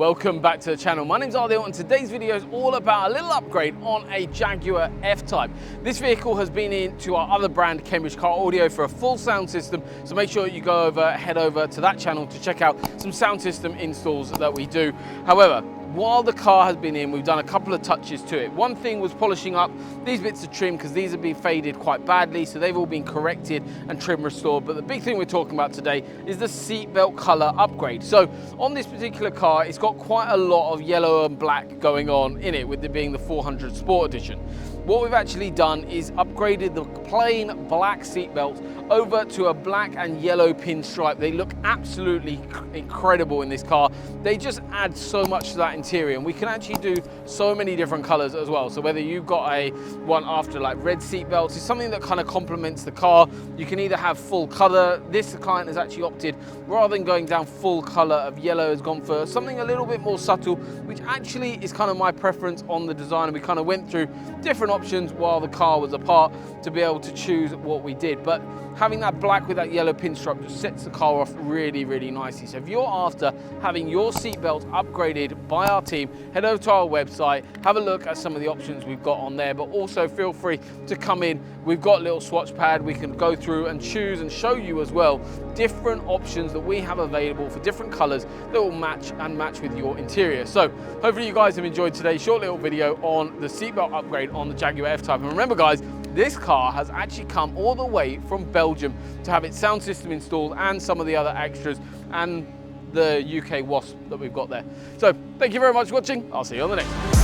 Welcome back to the channel. My name's Ardil and today's video is all about a little upgrade on a Jaguar F-Type. This vehicle has been into our other brand, Cambridge Car Audio, for a full sound system, so make sure you head over to that channel to check out some sound system installs that we do. However, while the car has been in, we've done a couple of touches to it. One thing was polishing up these bits of trim because these have been faded quite badly, so they've all been corrected and trim restored. But the big thing we're talking about today is the seatbelt color upgrade. So on this particular car, it's got quite a lot of yellow and black going on in it, with it being the 400 Sport Edition. What we've actually done is upgraded the plain black seatbelts over to a black and yellow pinstripe. They look absolutely incredible in this car. They just add so much to that interior, and we can actually do so many different colors as well. So whether you've got one after like red seatbelts, is something that kind of complements the car. You can either have full color. This client has actually opted, rather than going down full color of yellow, has gone for something a little bit more subtle, which actually is kind of my preference on the design. And we kind of went through different options while the car was apart to be able to choose what we did. But having that black with that yellow pinstripe just sets the car off really, really nicely. So if you're after having your seatbelts upgraded by our team, head over to our website, have a look at some of the options we've got on there, but also feel free to come in. We've got a little swatch pad we can go through and choose and show you as well different options that we have available for different colors that will match with your interior. So hopefully you guys have enjoyed today's short little video on the seatbelt upgrade on the Jaguar F-Type. And remember guys, this car has actually come all the way from Belgium to have its sound system installed and some of the other extras and the UK WASP that we've got there. So thank you very much for watching. I'll see you on the next one.